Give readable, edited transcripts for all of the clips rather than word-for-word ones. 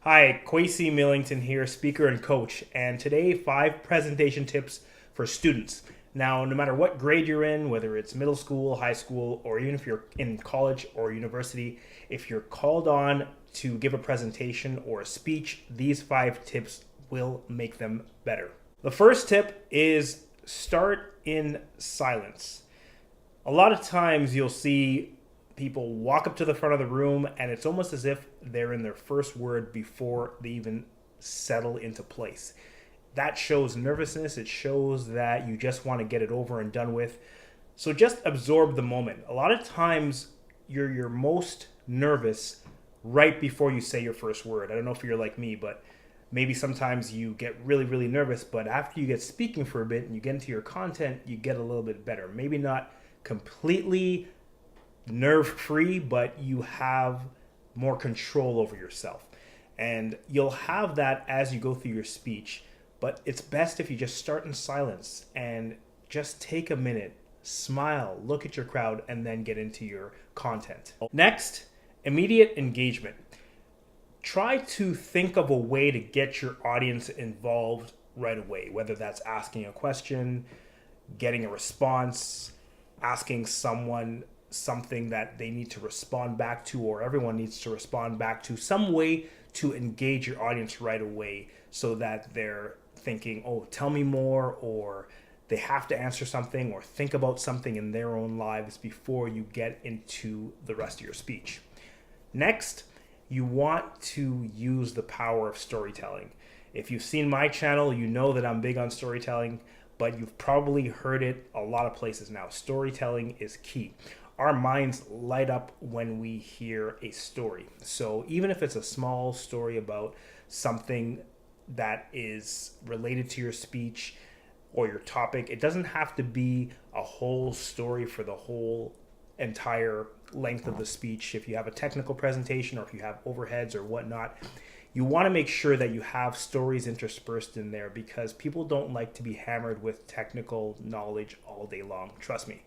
Hi, Kwesi Millington here, speaker and coach, and today 5 presentation tips for students. Now, no matter what grade you're in, whether it's middle school, high school, or even if you're in college or university, if you're called on to give a presentation or a speech, these 5 tips will make them better. The first tip is start in silence. A lot of times you'll see people walk up to the front of the room and it's almost as if they're in their first word before they even settle into place. That shows nervousness. It shows that you just want to get it over and done with. So just absorb the moment. A lot of times you're most nervous right before you say your first word. I don't know if you're like me, but maybe sometimes you get really, really nervous, but after you get speaking for a bit and you get into your content, you get a little bit better. Maybe not completely nerve-free, but you have more control over yourself. And you'll have that as you go through your speech, but it's best if you just start in silence and just take a minute, smile, look at your crowd, and then get into your content. Next, immediate engagement. Try to think of a way to get your audience involved right away, whether that's asking a question, getting a response, asking someone something that they need to respond back to, or everyone needs to respond back to, some way to engage your audience right away so that they're thinking, oh, tell me more, or they have to answer something or think about something in their own lives before you get into the rest of your speech. Next, you want to use the power of storytelling. If you've seen my channel, you know that I'm big on storytelling, but you've probably heard it a lot of places now. Storytelling is key. Our minds light up when we hear a story. So even if it's a small story about something that is related to your speech or your topic, it doesn't have to be a whole story for the whole entire length of the speech. If you have a technical presentation or if you have overheads or whatnot, you want to make sure that you have stories interspersed in there, because people don't like to be hammered with technical knowledge all day long. Trust me.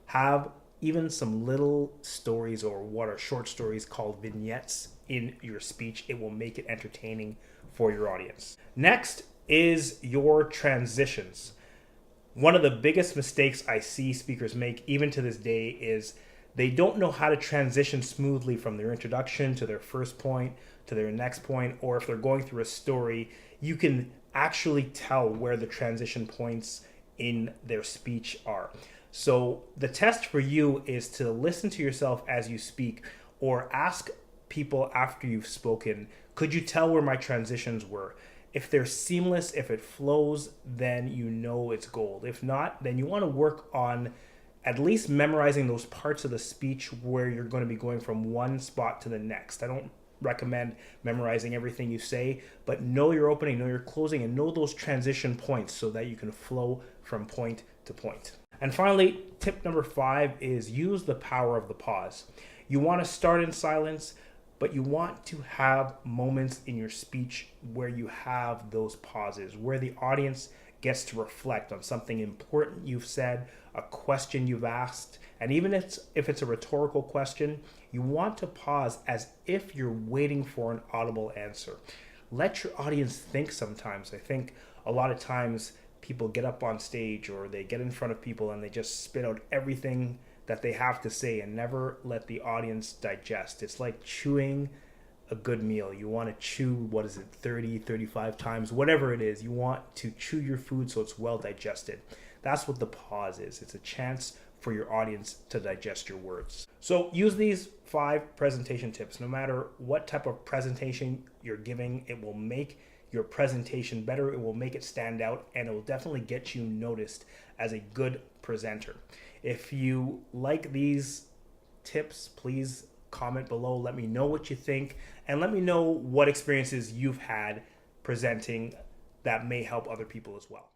Have even some little stories, or what are short stories called vignettes, in your speech. It will make it entertaining for your audience. Next is your transitions. One of the biggest mistakes I see speakers make even to this day is they don't know how to transition smoothly from their introduction to their first point to their next point, or if they're going through a story, you can actually tell where the transition points in their speech are. So the test for you is to listen to yourself as you speak, or ask people after you've spoken, could you tell where my transitions were? If they're seamless, if it flows, then you know it's gold. If not, then you want to work on at least memorizing those parts of the speech where you're going to be going from one spot to the next. I don't recommend memorizing everything you say, but know your opening, know your closing, and know those transition points so that you can flow from point to point. And finally, tip number 5 is use the power of the pause. You want to start in silence, but you want to have moments in your speech where you have those pauses, where the audience gets to reflect on something important you've said, a question you've asked, and even if it's a rhetorical question, you want to pause as if you're waiting for an audible answer. Let your audience think sometimes. I think a lot of times people get up on stage or they get in front of people and they just spit out everything that they have to say and never let the audience digest. It's like chewing a good meal. You want to chew, 30, 35 times, whatever it is. You want to chew your food so it's well digested. That's what the pause is. It's a chance for your audience to digest your words. So use these 5 presentation tips. No matter what type of presentation you're giving, it will make your presentation better. It will make it stand out, and it will definitely get you noticed as a good presenter. If you like these tips, please comment below. Let me know what you think, and let me know what experiences you've had presenting that may help other people as well.